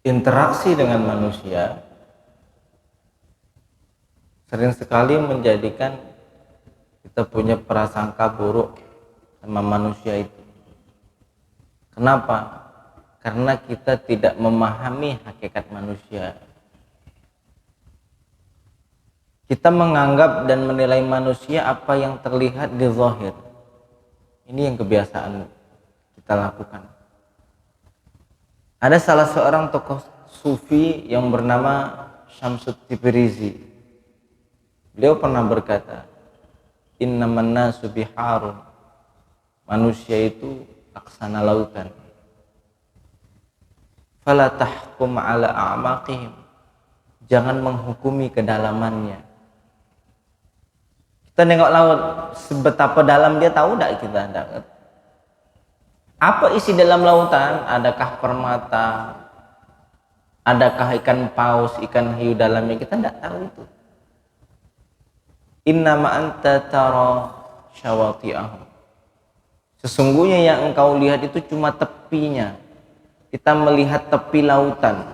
interaksi dengan manusia sering sekali menjadikan kita punya prasangka buruk sama manusia itu. Kenapa? Karena kita tidak memahami hakikat manusia. Kita menganggap dan menilai manusia apa yang terlihat di zahir. Ini yang kebiasaan kita lakukan. Ada salah seorang tokoh sufi yang bernama Syamsut Tibrizi. Beliau pernah berkata, innaman nasu biharun. Manusia itu laksana lautan. Fala tahkum ala a'maqihim. Jangan menghukumi kedalamannya. Kita nengok laut, sebetapa dalam dia tahu enggak kita? Enggak. Apa isi dalam lautan? Adakah permata? Adakah ikan paus, ikan hiu dalamnya? Kita enggak tahu itu. Innama anta tara syawati'ahum. Sesungguhnya yang engkau lihat itu cuma tepinya. Kita melihat tepi lautan.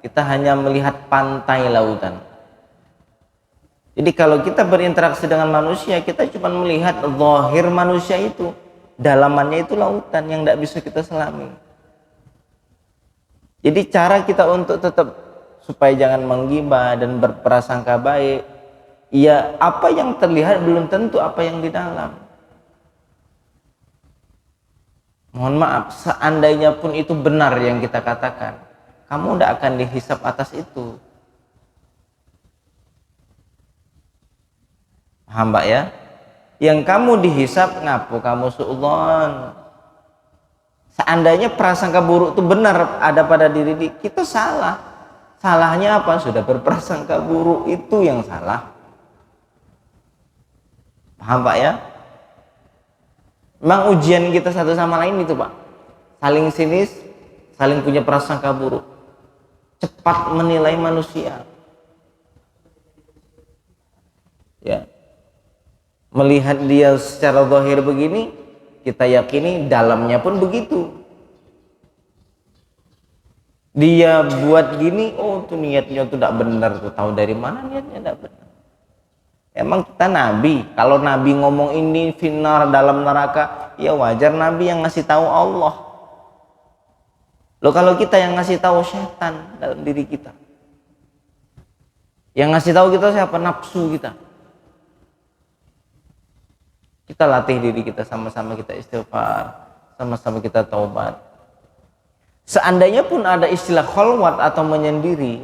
Kita hanya melihat pantai lautan. Jadi kalau kita berinteraksi dengan manusia, kita cuma melihat zahir manusia itu. Dalamannya itu lautan yang tidak bisa kita selami. Jadi cara kita untuk tetap supaya jangan menggibah dan berprasangka baik, ya apa yang terlihat belum tentu apa yang di dalam. Mohon maaf, seandainya pun itu benar yang kita katakan, kamu tidak akan dihisap atas itu. Paham Mbak ya? Yang kamu dihisap ngapu kamu suudzon. Seandainya prasangka buruk itu benar ada pada diri kita, salah. Salahnya apa? Sudah berprasangka buruk, itu yang salah. Paham Pak ya? Memang ujian kita satu sama lain itu Pak. Saling sinis, saling punya prasangka buruk. Cepat menilai manusia. Ya. Melihat dia secara zahir begini, kita yakini dalamnya pun begitu. Dia buat gini, oh tuh niatnya tuh tidak benar, tuh tahu dari mana niatnya tidak benar. Emang kita nabi, kalau nabi ngomong ini finar dalam neraka, ya wajar nabi yang ngasih tahu Allah. Loh kalau kita yang ngasih tahu setan dalam diri kita, yang ngasih tahu kita siapa? Nafsu kita. Kita latih diri kita, sama-sama kita istighfar, sama-sama kita taubat. Seandainya pun ada istilah khalwat atau menyendiri,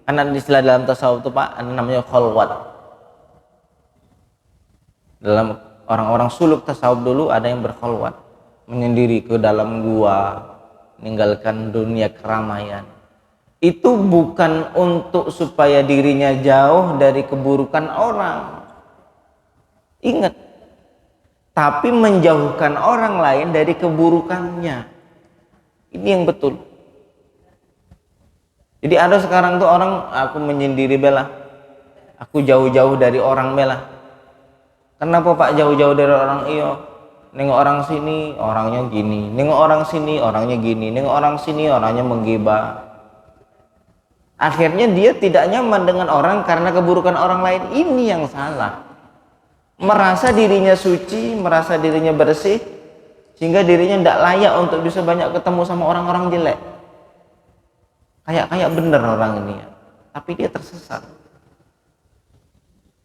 karena istilah dalam tasawuf itu Pak, ada namanya khalwat. Dalam orang-orang suluk tasawuf dulu ada yang berkhalwat, menyendiri ke dalam gua, meninggalkan dunia keramaian. Itu bukan untuk supaya dirinya jauh dari keburukan orang. Ingat, tapi menjauhkan orang lain dari keburukannya. Ini yang betul. Jadi ada sekarang tuh orang, aku menyendiri bela, aku jauh-jauh dari orang bela. Kenapa Pak jauh-jauh dari orang? Iyo, nengok orang sini orangnya gini, nengok orang sini orangnya gini, nengok orang sini orangnya menggibah. Akhirnya dia tidak nyaman dengan orang karena keburukan orang lain. Ini yang salah. Merasa dirinya suci, merasa dirinya bersih, sehingga dirinya tidak layak untuk bisa banyak ketemu sama orang-orang jelek. Kayak bener orang ini ya, tapi dia tersesat.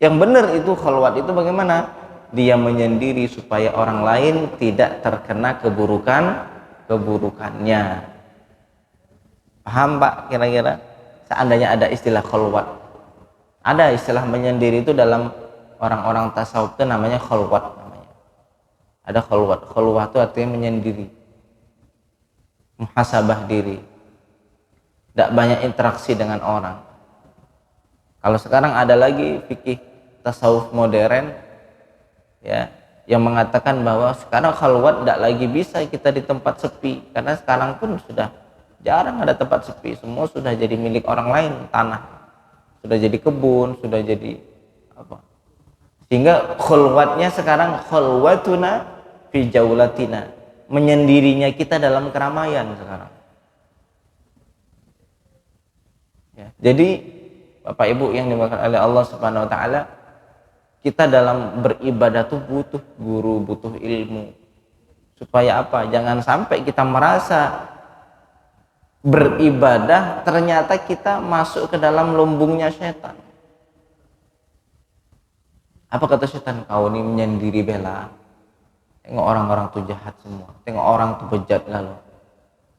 Yang benar itu khalwat itu bagaimana? Dia menyendiri supaya orang lain tidak terkena keburukannya. Paham Pak kira-kira? Seandainya ada istilah khalwat, ada istilah menyendiri itu dalam orang-orang tasawuf itu namanya khalwat namanya. Ada khalwat. Khalwat itu artinya menyendiri, muhasabah diri, tidak banyak interaksi dengan orang. Kalau sekarang ada lagi fikih tasawuf modern ya, yang mengatakan bahwa sekarang khalwat tidak lagi bisa kita di tempat sepi, karena sekarang pun sudah jarang ada tempat sepi, semua sudah jadi milik orang lain, tanah sudah jadi kebun, sudah jadi apa. Sehingga khulwatnya sekarang khulwatuna fi jaulatina, menyendirinya kita dalam keramaian sekarang. Ya. Jadi Bapak Ibu yang dimaksud oleh Allah Subhanahu wa taala, kita dalam beribadah tuh butuh guru, butuh ilmu. Supaya apa? Jangan sampai kita merasa beribadah ternyata kita masuk ke dalam lumbungnya setan. Apa kata setan? Kau ini menyendiri bela. Tengok orang-orang tuh jahat semua. Tengok orang tuh bejat lalu.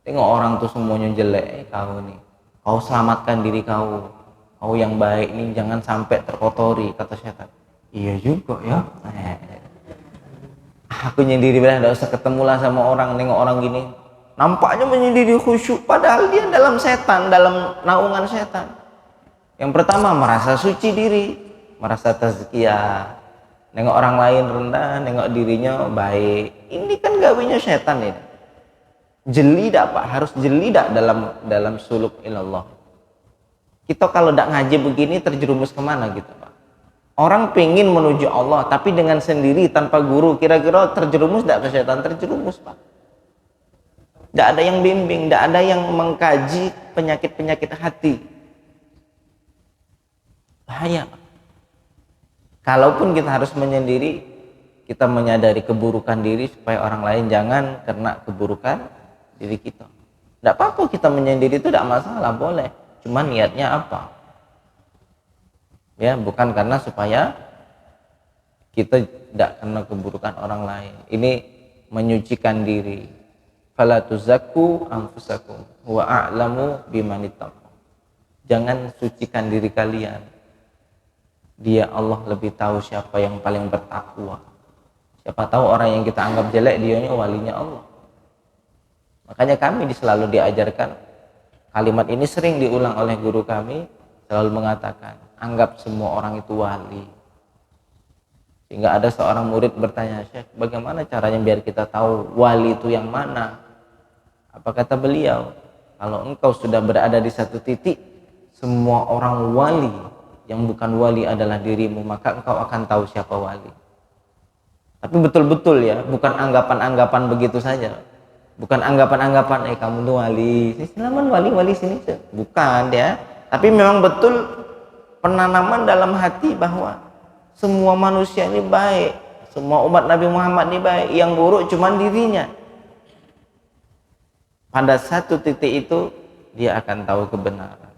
Tengok orang tuh semuanya jelek. Kau ini, kau selamatkan diri kau. Kau yang baik ini jangan sampai terkotori, kata setan. Iya juga ya. Aku nyendiri bela, tidak usah ketemulah sama orang. Nengok orang gini, nampaknya menyendiri khusyuk, padahal dia dalam setan, dalam naungan setan. Yang pertama merasa suci diri, merasa tazkiyah, nengok orang lain rendah, nengok dirinya baik. Ini kan gawinya setan ini. Jeli dak Pak, harus jeli dak dalam suluk ilallah. Kita kalau dak ngaji begini terjerumus kemana gitu Pak? Orang pengen menuju Allah tapi dengan sendiri tanpa guru, kira-kira terjerumus dak ke setan? Terjerumus Pak. Dak ada yang bimbing, dak ada yang mengkaji penyakit-penyakit hati. Bahaya Pak. Kalaupun kita harus menyendiri, kita menyadari keburukan diri supaya orang lain jangan kena keburukan diri kita. Tidak apa-apa kita menyendiri, itu tidak masalah, boleh. Cuman niatnya apa? Ya, bukan karena supaya kita tidak kena keburukan orang lain. Ini menyucikan diri. Fala tuzakku anfusakum wa a'lamu bimanittaqwa. Jangan sucikan diri kalian. Dia Allah lebih tahu siapa yang paling bertakwa. Siapa tahu orang yang kita anggap jelek dianya walinya Allah. Makanya kami selalu diajarkan kalimat ini, sering diulang oleh guru kami, selalu mengatakan anggap semua orang itu wali. Sehingga ada seorang murid bertanya, Syekh, bagaimana caranya biar kita tahu wali itu yang mana? Apa kata beliau? Kalau engkau sudah berada di satu titik, semua orang wali, yang bukan wali adalah dirimu, maka engkau akan tahu siapa wali. Tapi betul-betul ya, bukan anggapan-anggapan begitu saja. Bukan anggapan-anggapan, kamu tuh wali, silaman wali sini. Bukan ya. Tapi memang betul penanaman dalam hati bahwa semua manusia ini baik. Semua umat Nabi Muhammad ini baik. Yang buruk cuma dirinya. Pada satu titik itu, dia akan tahu kebenaran.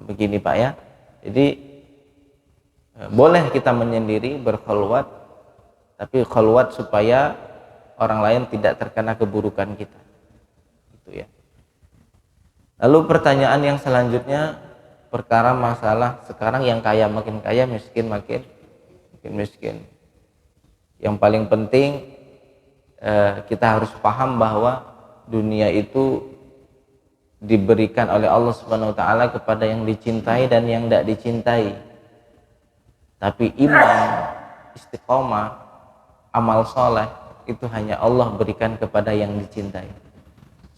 Begini Pak ya, jadi boleh kita menyendiri berkhulwat, tapi khulwat supaya orang lain tidak terkena keburukan kita, itu ya. Lalu pertanyaan yang selanjutnya, perkara masalah sekarang yang kaya makin kaya, miskin makin miskin. Yang paling penting kita harus paham bahwa dunia itu diberikan oleh Allah Subhanahu wa taala kepada yang dicintai dan yang tidak dicintai. Tapi iman, istiqomah, amal soleh itu hanya Allah berikan kepada yang dicintai.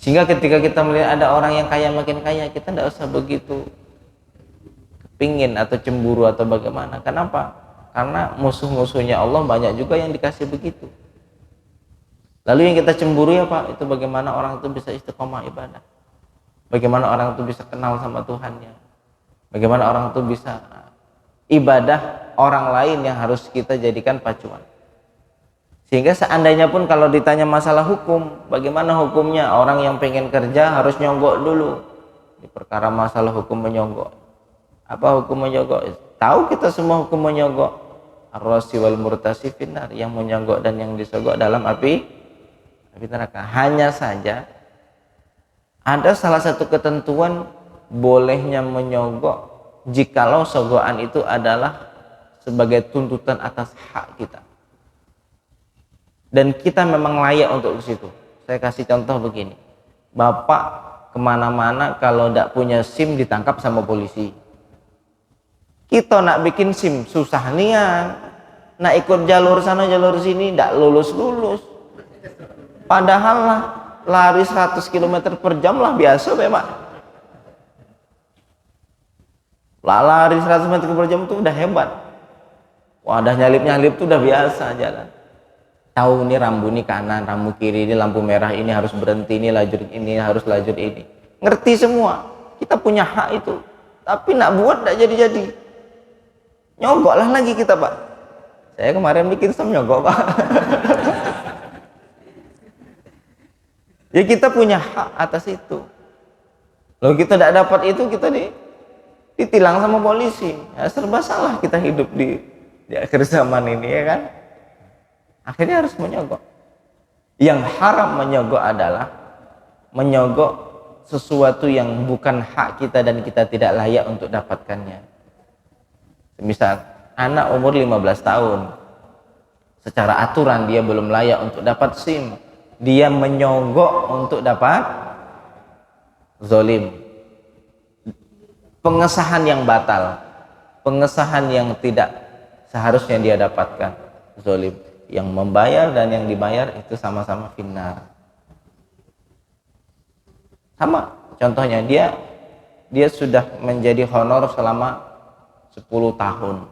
Sehingga ketika kita melihat ada orang yang kaya makin kaya, kita tidak usah begitu kepingin atau cemburu atau bagaimana. Kenapa? Karena musuh-musuhnya Allah banyak juga yang dikasih begitu. Lalu yang kita cemburu ya Pak, itu bagaimana orang itu bisa istiqomah ibadah. Bagaimana orang itu bisa kenal sama Tuhannya. Bagaimana orang itu bisa ibadah orang lain yang harus kita jadikan pacuan. Sehingga seandainya pun kalau ditanya masalah hukum, bagaimana hukumnya? Orang yang pengen kerja harus nyonggok dulu. Di perkara masalah hukum menyonggok. Apa hukum menyonggok? Tahu kita semua hukum menyonggok. Ar-rasi wal murtasi finnar, yang menyonggok dan yang disogok dalam api neraka. Hanya saja ada salah satu ketentuan bolehnya menyogok jikalau sogokan itu adalah sebagai tuntutan atas hak kita. Dan kita memang layak untuk ke situ. Saya kasih contoh begini. Bapak kemana-mana kalau tidak punya SIM ditangkap sama polisi. Kita nak bikin SIM susah nian. Nak ikut jalur sana jalur sini tidak lulus. Padahal lah lari 100 km per jam lah biasa Pak. Lari 100 km per jam itu udah hebat. Wadah nyalip itu udah biasa jalan. Tahu ini rambu ini kanan, rambu kiri, ini lampu merah, ini harus berhenti, ini lajur ini harus lajur ini. Ngerti semua. kita punya hak itu, tapi nak buat tidak jadi-jadi. Nyogoklah lagi kita, Pak. Saya kemarin bikin nyogok, Pak. Ya kita punya hak atas itu. Kalau kita tidak dapat itu, kita ditilang sama polisi. Ya, serba salah kita hidup di akhir zaman ini, ya kan? Akhirnya harus menyogok. Yang haram menyogok adalah menyogok sesuatu yang bukan hak kita dan kita tidak layak untuk dapatkannya. Misal anak umur 15 tahun, secara aturan dia belum layak untuk dapat SIM, dia menyogok untuk dapat zalim, pengesahan yang batal, pengesahan yang tidak seharusnya dia dapatkan, zalim. Yang membayar dan yang dibayar itu sama-sama finnar. Sama contohnya, dia sudah menjadi honor selama 10 tahun,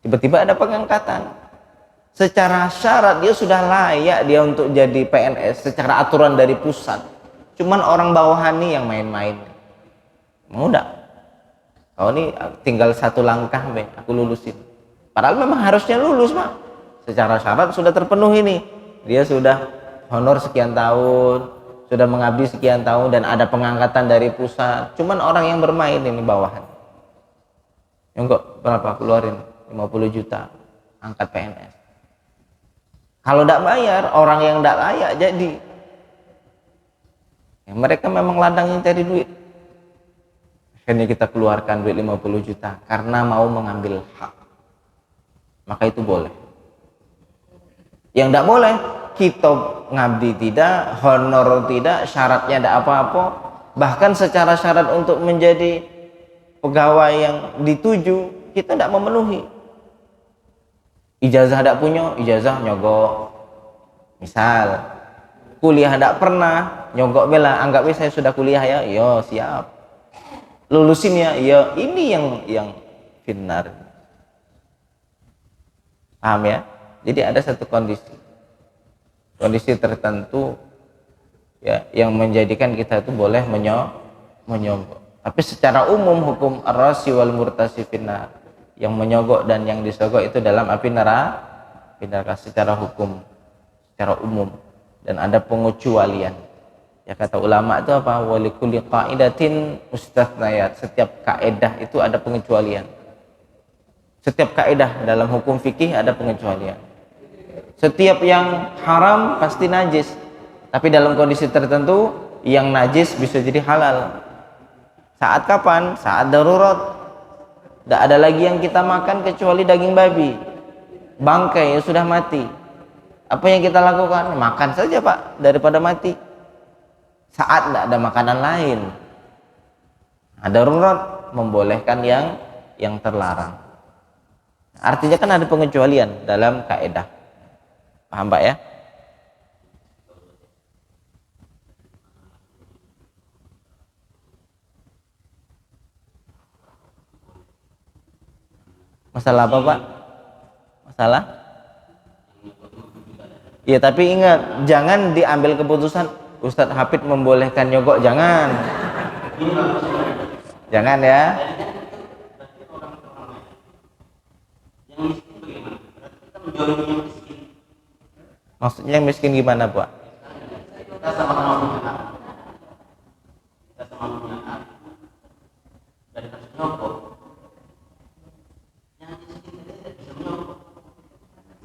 tiba-tiba ada pengangkatan. Secara syarat dia sudah layak dia untuk jadi PNS secara aturan dari pusat, cuman orang bawahan nih yang main-main. Mau enggak? Kau ini tinggal satu langkah aku lulusin, padahal memang harusnya lulus, Pak. Secara syarat sudah terpenuhi nih, dia sudah honor sekian tahun, sudah mengabdi sekian tahun, dan ada pengangkatan dari pusat, cuman orang yang bermain ini bawahan. Enggak, berapa keluarin? 50 juta angkat PNS. Kalau tidak bayar, orang yang tidak layak jadi. Ya, mereka memang ladangnya cari duit. Akhirnya kita keluarkan duit 50 juta karena mau mengambil hak. Maka itu boleh. Yang tidak boleh, kita ngabdi tidak, honor tidak, syaratnya tidak apa-apa, bahkan secara syarat untuk menjadi pegawai yang dituju kita tidak memenuhi. Ijazah tidak punya, ijazah nyogok. Misal kuliah tidak pernah, nyogok bela, anggap saya sudah kuliah ya, iya siap, lulusin ya, iya. Ini yang finnar. Paham ya? Jadi ada satu kondisi tertentu ya yang menjadikan kita itu boleh menyogok. Tapi secara umum hukum ar-rasi wal murtasi finnar, yang menyogok dan yang disogok itu dalam api neraka secara hukum, secara umum. Dan ada pengecualian. Ya kata ulama itu apa? Walikulli qaidatin mustathnayat. Setiap kaidah itu ada pengecualian. Setiap kaidah dalam hukum fikih ada pengecualian. Setiap yang haram pasti najis, tapi dalam kondisi tertentu yang najis bisa jadi halal. Saat kapan? Saat darurat. Tidak ada lagi yang kita makan kecuali daging babi, bangkai yang sudah mati. Apa yang kita lakukan? Makan saja, Pak, daripada mati. Saat tidak ada makanan lain, ada darurat membolehkan yang terlarang. Artinya kan ada pengecualian dalam kaidah. Paham, Pak ya? Masalah apa, Pak? Masalah? Ya, tapi ingat, jangan diambil keputusan Ustadz Hafid membolehkan nyogok, jangan. Jangan ya. Maksudnya yang miskin gimana, Pak? Kita sama-sama punya hak. Kita sama punya hak. Dari kasus nyogok. Yang miskin tidak bisa menyogok.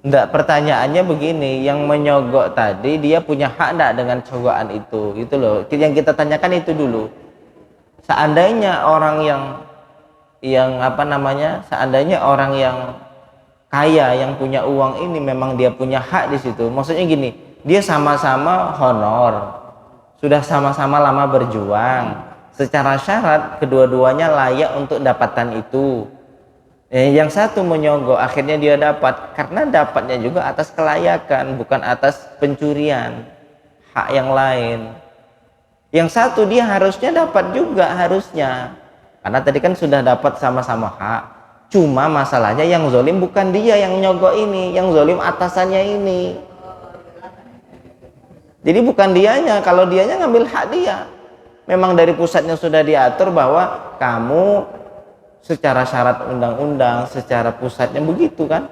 Enggak, pertanyaannya begini, yang menyogok tadi dia punya hak enggak dengan cogokan itu? Itu loh. Yang kita tanyakan itu dulu. Seandainya orang seandainya orang yang kaya, yang punya uang ini memang dia punya hak di situ. Maksudnya gini, dia sama-sama honor, sudah sama-sama lama berjuang. Secara syarat kedua-duanya layak untuk dapatan itu. Yang satu menyogok, akhirnya dia dapat karena dapatnya juga atas kelayakan, bukan atas pencurian hak yang lain. Yang satu dia harusnya dapat juga, harusnya, karena tadi kan sudah dapat sama-sama hak. Cuma masalahnya yang zalim bukan dia yang nyogok ini, yang zalim atasannya ini. Jadi bukan dianya, kalau dianya ngambil hak dia. Memang dari pusatnya sudah diatur bahwa kamu secara syarat undang-undang, secara pusatnya begitu kan?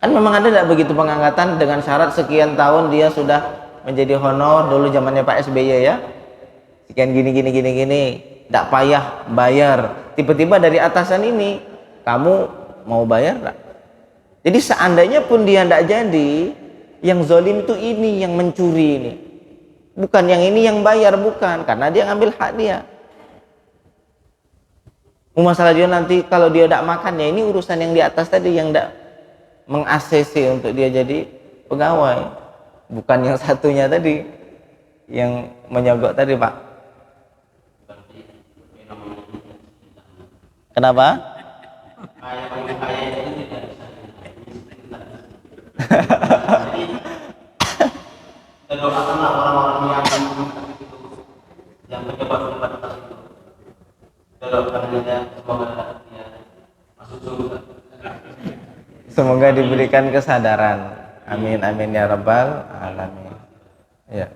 Kan memang ada tidak begitu pengangkatan dengan syarat sekian tahun dia sudah menjadi honor dulu zamannya Pak SBY ya. Sekian gini, tidak payah bayar. Tiba-tiba dari atasan ini, kamu mau bayar tak? Jadi seandainya pun dia tidak jadi, yang zalim itu ini, yang mencuri ini. Bukan yang ini yang bayar, bukan. Karena dia ngambil hak dia. Masalah dia nanti kalau dia tidak makan, ya ini urusan yang di atas tadi, yang tidak meng-ACC untuk dia jadi pegawai. Bukan yang satunya tadi, yang menyogok tadi Pak. Kenapa? Doakanlah orang-orang yang mencoba atas itu. Doakan dia semoga dia masuk surga. Semoga diberikan kesadaran. Amin amin ya rabbal alamin. Ya.